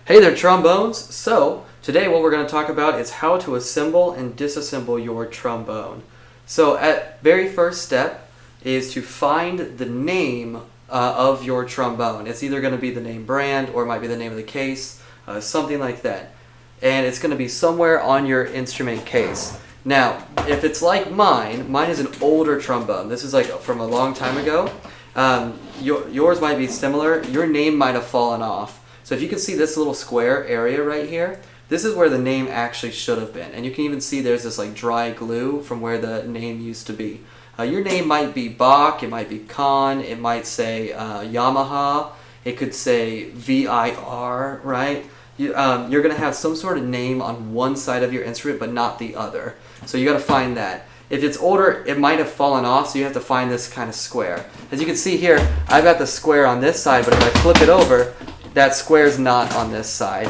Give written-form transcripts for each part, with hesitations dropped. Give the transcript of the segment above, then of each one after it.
Hey there, trombones! So, today what we're going to talk about is how to assemble and disassemble your trombone. So, at very first step is to find the name of your trombone. It's either going to be the name brand or it might be the name of the case, something like that. And it's going to be somewhere on your instrument case. Now, if it's like mine is an older trombone. This is like from a long time ago. Yours might be similar. Your name might have fallen off. So if you can see this little square area right here, this is where the name actually should have been. And you can even see there's this like dry glue from where the name used to be. Your name might be Bach, it might be Kahn, it might say Yamaha, it could say VIR, right? You're going to have some sort of name on one side of your instrument but not the other. So you got to find that. If it's older, it might have fallen off, so you have to find this kind of square. As you can see here, I've got the square on this side, but if I flip it over, that square's not on this side.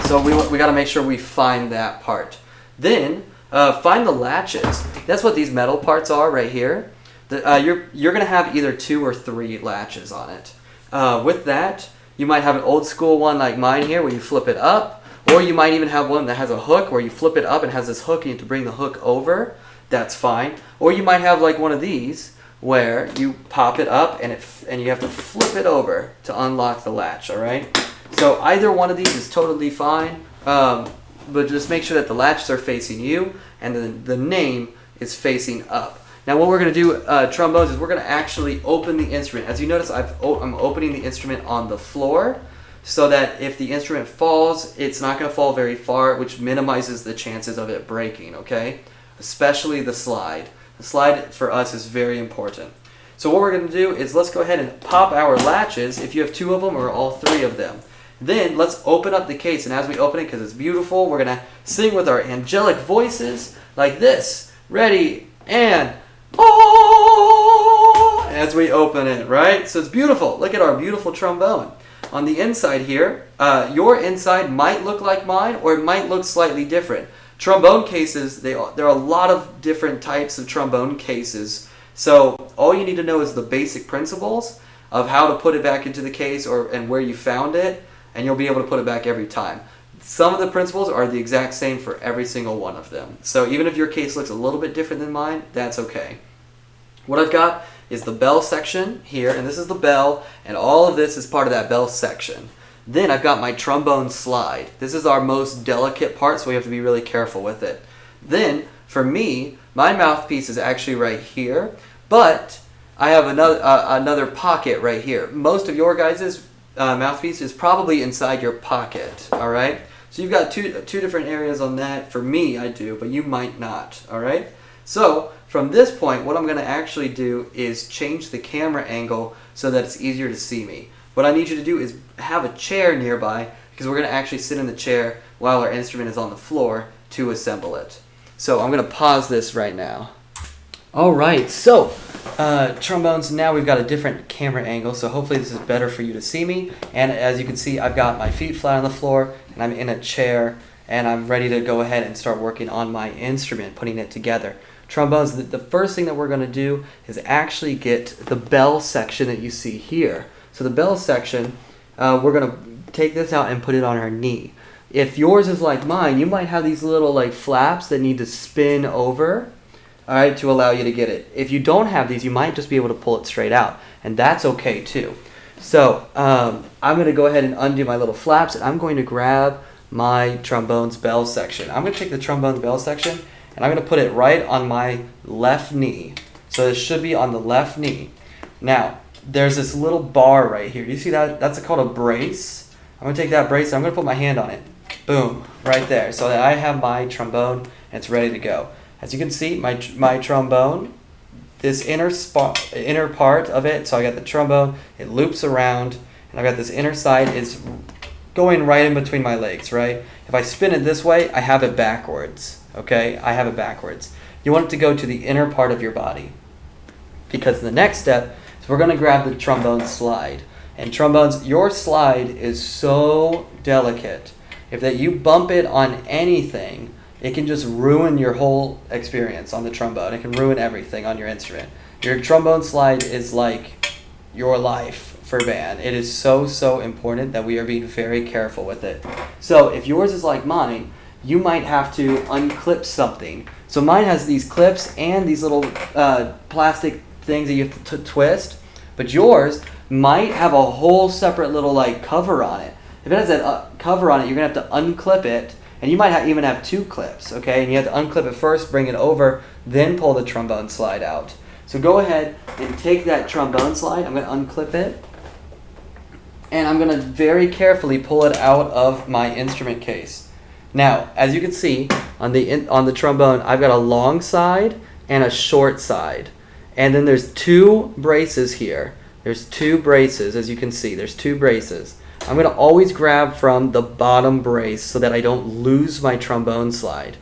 So we got to make sure we find that part. Then find the latches. That's what these metal parts are right here. You're going to have either 2 or 3 latches on it. With that, you might have an old school one like mine here where you flip it up, or you might even have one that has a hook where you flip it up and has this hook and you have to bring the hook over. That's fine. Or you might have like one of these where you pop it up and you have to flip it over to unlock the latch, all right? So either one of these is totally fine, but just make sure that the latches are facing you and the name is facing up. Now what we're going to do, trombones, is we're going to actually open the instrument. As you notice, I'm opening the instrument on the floor so that if the instrument falls, it's not going to fall very far, which minimizes the chances of it breaking, okay? Especially the slide. The slide for us is very important. So what we're going to do is let's go ahead and pop our latches, if you have 2 of them or all 3 of them. Then let's open up the case, and as we open it, because it's beautiful, we're going to sing with our angelic voices like this. Ready, and oh, as we open it, right? So it's beautiful. Look at our beautiful trombone. On the inside here, your inside might look like mine or it might look slightly different. Trombone cases, there are a lot of different types of trombone cases. So all you need to know is the basic principles of how to put it back into the case and where you found it, and you'll be able to put it back every time. Some of the principles are the exact same for every single one of them. So even if your case looks a little bit different than mine, that's okay. What I've got is the bell section here, and this is the bell, and all of this is part of that bell section. Then I've got my trombone slide. This is our most delicate part, so we have to be really careful with it. Then, for me, my mouthpiece is actually right here, but I have another pocket right here. Most of your guys' mouthpiece is probably inside your pocket, all right? So you've got two different areas on that. For me, I do, but you might not, all right? So, from this point, what I'm going to actually do is change the camera angle so that it's easier to see me. What I need you to do is have a chair nearby, because we're going to actually sit in the chair while our instrument is on the floor to assemble it. So I'm going to pause this right now. Alright, so trombones, now we've got a different camera angle, so hopefully this is better for you to see me. And as you can see, I've got my feet flat on the floor, and I'm in a chair, and I'm ready to go ahead and start working on my instrument, putting it together. Trombones, the first thing that we're going to do is actually get the bell section that you see here. So the bell section, we're going to take this out and put it on our knee. If yours is like mine, you might have these little like flaps that need to spin over, all right, to allow you to get it. If you don't have these, you might just be able to pull it straight out, and that's okay too. So I'm going to go ahead and undo my little flaps, and I'm going to grab my trombone's bell section. I'm going to take the trombone's bell section, and I'm going to put it right on my left knee. So it should be on the left knee. Now, there's this little bar right here. You see that? That's called a brace. I'm going to take that brace and I'm going to put my hand on it. Boom, right there. So that I have my trombone and it's ready to go. As you can see, my trombone, this inner part of it, so I got the trombone, it loops around, and I've got this inner side is going right in between my legs, right? If I spin it this way, I have it backwards, okay? I have it backwards. You want it to go to the inner part of your body, because the next step, so we're going to grab the trombone slide. And trombones, your slide is so delicate. If that you bump it on anything, it can just ruin your whole experience on the trombone. It can ruin everything on your instrument. Your trombone slide is like your life for band. It is so, so important that we are being very careful with it. So if yours is like mine, you might have to unclip something. So mine has these clips and these little plastic things that you have to twist, but yours might have a whole separate little like cover on it. If it has that cover on it, you're going to have to unclip it, and you might even have two clips, okay? And you have to unclip it first, bring it over, then pull the trombone slide out. So go ahead and take that trombone slide. I'm going to unclip it, and I'm going to very carefully pull it out of my instrument case. Now, as you can see, on the trombone, I've got a long side and a short side. And then there's two braces here. There's two braces, as you can see. There's two braces. I'm going to always grab from the bottom brace so that I don't lose my trombone slide.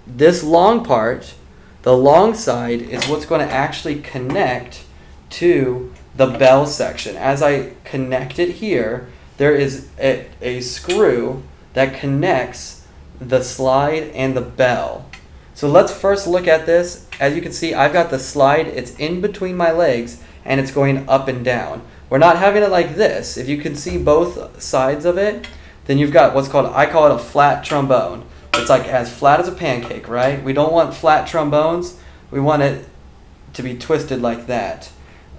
This long part, the long side, is what's going to actually connect to the bell section. As I connect it here, there is a screw that connects the slide and the bell. So let's first look at this. As you can see, I've got the slide, it's in between my legs, and it's going up and down. We're not having it like this. If you can see both sides of it, then you've got what's called, I call it a flat trombone. It's like as flat as a pancake, right? We don't want flat trombones. We want it to be twisted like that.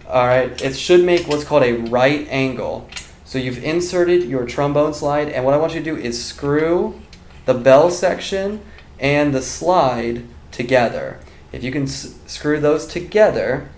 All right, it should make what's called a right angle. So you've inserted your trombone slide, and what I want you to do is screw the bell section and the slide together. If you can screw those together,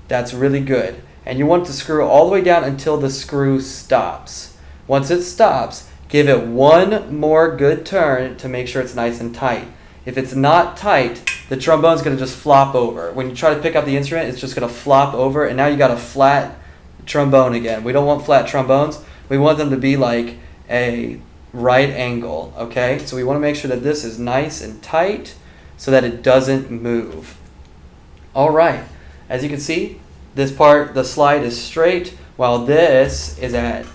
that's really good. And you want to screw all the way down until the screw stops. Once it stops, give it one more good turn to make sure it's nice and tight. If it's not tight, the trombone's going to just flop over. When you try to pick up the instrument, it's just going to flop over, and now you got a flat trombone again. We don't want flat trombones. We want them to be like a right angle, okay? So we want to make sure that this is nice and tight so that it doesn't move. All right, as you can see, this part, the slide is straight, while this is at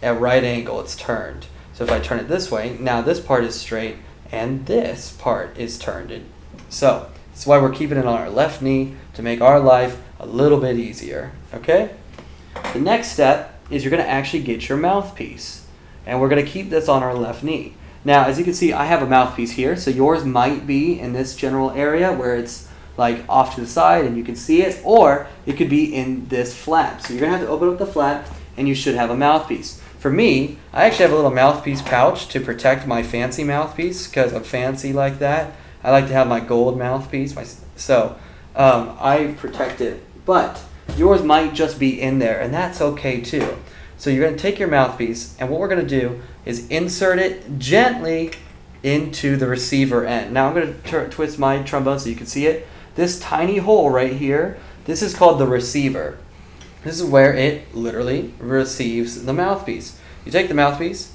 a right angle, it's turned. So if I turn it this way, now this part is straight, and this part is turned. So that's why we're keeping it on our left knee to make our life a little bit easier, okay? The next step is you're going to actually get your mouthpiece, and we're going to keep this on our left knee. Now, as you can see, I have a mouthpiece here, so yours might be in this general area where it's like off to the side and you can see it, or it could be in this flap. So you're going to have to open up the flap, and you should have a mouthpiece. For me, I actually have a little mouthpiece pouch to protect my fancy mouthpiece because I'm fancy like that. I like to have my gold mouthpiece, so I protect it. But yours might just be in there, and that's okay too. So you're going to take your mouthpiece, and what we're going to do is insert it gently into the receiver end. Now I'm going to twist my trombone so you can see it. This tiny hole right here, this is called the receiver. This is where it literally receives the mouthpiece. You take the mouthpiece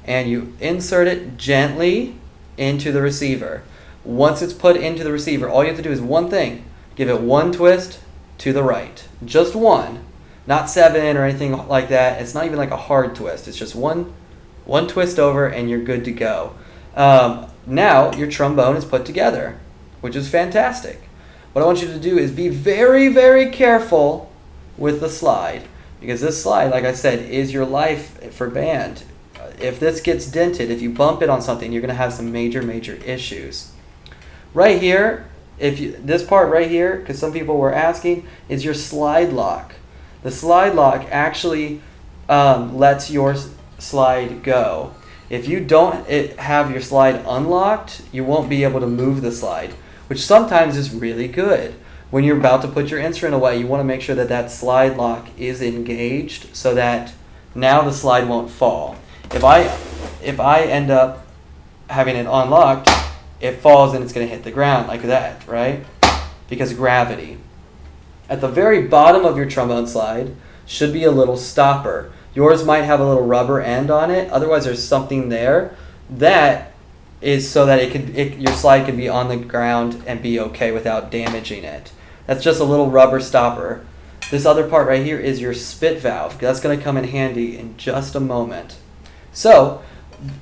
and you insert it gently into the receiver. Once it's put into the receiver, all you have to do is one thing. Give it one twist to the right. Just one. Not 7 or anything like that. It's not even like a hard twist. It's just one twist over and you're good to go. Now your trombone is put together, which is fantastic. What I want you to do is be very, very careful with the slide, because this slide, like I said, is your life for band. If this gets dented, if you bump it on something, you're going to have some major, major issues. Right here, this part right here, because some people were asking, is your slide lock. The slide lock actually lets your slide go. If you don't have your slide unlocked, you won't be able to move the slide, which sometimes is really good. When you're about to put your instrument away, you want to make sure that that slide lock is engaged so that now the slide won't fall. If I end up having it unlocked, it falls and it's going to hit the ground like that, right? Because of gravity. At the very bottom of your trombone slide should be a little stopper. Yours might have a little rubber end on it. Otherwise, there's something there that is so that your slide can be on the ground and be okay without damaging it. That's just a little rubber stopper. This other part right here is your spit valve. That's going to come in handy in just a moment. So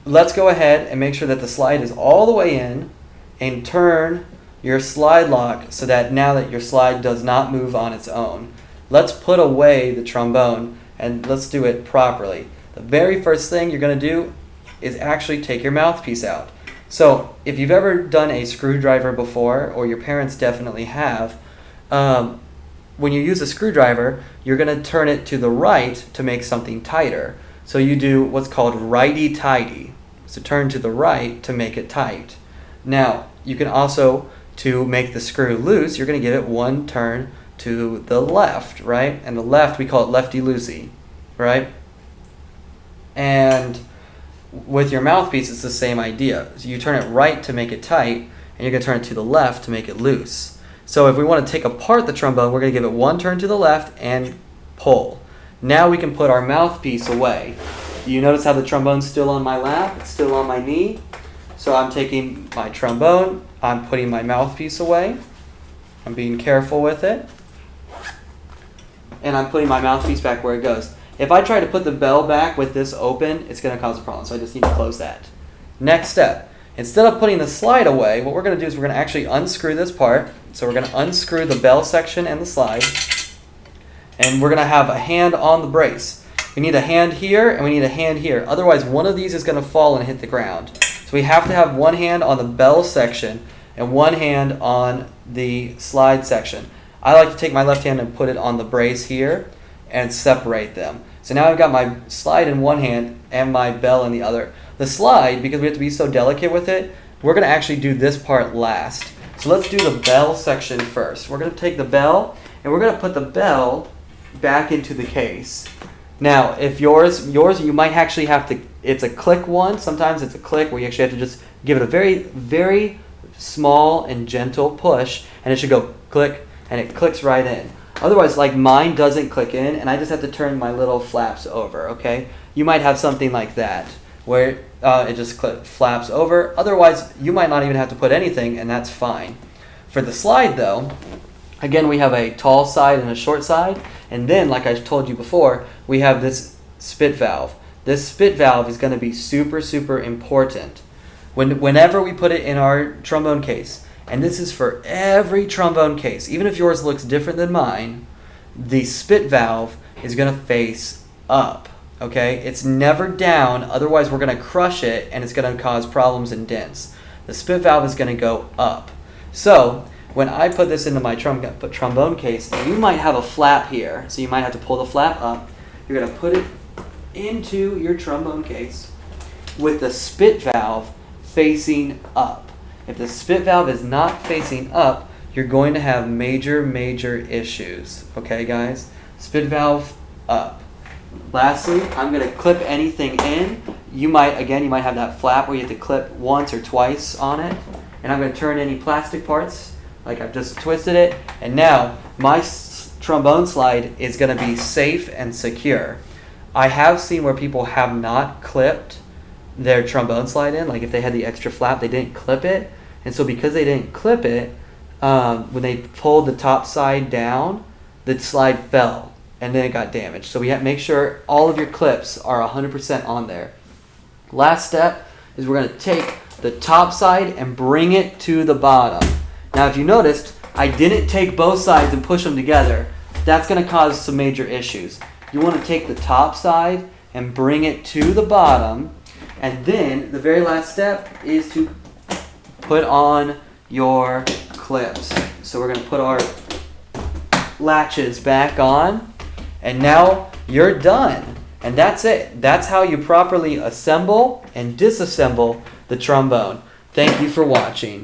let's go ahead and make sure that the slide is all the way in and turn your slide lock so that now that your slide does not move on its own. Let's put away the trombone and let's do it properly. The very first thing you're going to do is actually take your mouthpiece out. So if you've ever done a screwdriver before, or your parents definitely have, when you use a screwdriver, you're going to turn it to the right to make something tighter. So you do what's called righty-tighty. So turn to the right to make it tight. Now, you can also, to make the screw loose, you're going to give it one turn to the left, right? And the left, we call it lefty-loosey, right? And with your mouthpiece, it's the same idea. So you turn it right to make it tight, and you're going to turn it to the left to make it loose. So if we want to take apart the trombone, we're going to give it one turn to the left and pull. Now we can put our mouthpiece away. You notice how the trombone's still on my lap? It's still on my knee. So I'm taking my trombone, I'm putting my mouthpiece away. I'm being careful with it. And I'm putting my mouthpiece back where it goes. If I try to put the bell back with this open, it's going to cause a problem. So I just need to close that. Next step. Instead of putting the slide away, what we're going to do is we're going to actually unscrew this part. So we're going to unscrew the bell section and the slide. And we're going to have a hand on the brace. We need a hand here and we need a hand here. Otherwise, one of these is going to fall and hit the ground. So we have to have one hand on the bell section and one hand on the slide section. I like to take my left hand and put it on the brace here and separate them. So now I've got my slide in one hand and my bell in the other. The slide, because we have to be so delicate with it, we're going to actually do this part last. So let's do the bell section first. We're going to take the bell and we're going to put the bell back into the case. Now, if yours you might actually have to, it's a click one. Sometimes it's a click where you actually have to just give it a very, very small and gentle push, and it should go click, and it clicks right in. Otherwise, like mine doesn't click in, and I just have to turn my little flaps over, okay? You might have something like that, where it just flaps over. Otherwise, you might not even have to put anything, and that's fine. For the slide, though, again, we have a tall side and a short side, and then, like I told you before, we have this spit valve. This spit valve is going to be super, super important. Whenever we put it in our trombone case, and this is for every trombone case, even if yours looks different than mine, the spit valve is going to face up. Okay, it's never down, otherwise we're going to crush it and it's going to cause problems and dents. The spit valve is going to go up. So when I put this into my trombone case, you might have a flap here, so you might have to pull the flap up. You're going to put it into your trombone case with the spit valve facing up. If the spit valve is not facing up, you're going to have major, major issues. Okay, guys? Spit valve up. Lastly, I'm going to clip anything in. You might have that flap where you have to clip once or twice on it. And I'm going to turn any plastic parts, like I've just twisted it. And now, my trombone slide is going to be safe and secure. I have seen where people have not clipped their trombone slide in. Like if they had the extra flap, they didn't clip it. And so because they didn't clip it, when they pulled the top side down, the slide fell. And then it got damaged. So we have to make sure all of your clips are 100% on there. Last step is we're going to take the top side and bring it to the bottom. Now if you noticed, I didn't take both sides and push them together. That's going to cause some major issues. You want to take the top side and bring it to the bottom. And then the very last step is to put on your clips. So we're going to put our latches back on. And now you're done. And that's it. That's how you properly assemble and disassemble the trombone. Thank you for watching.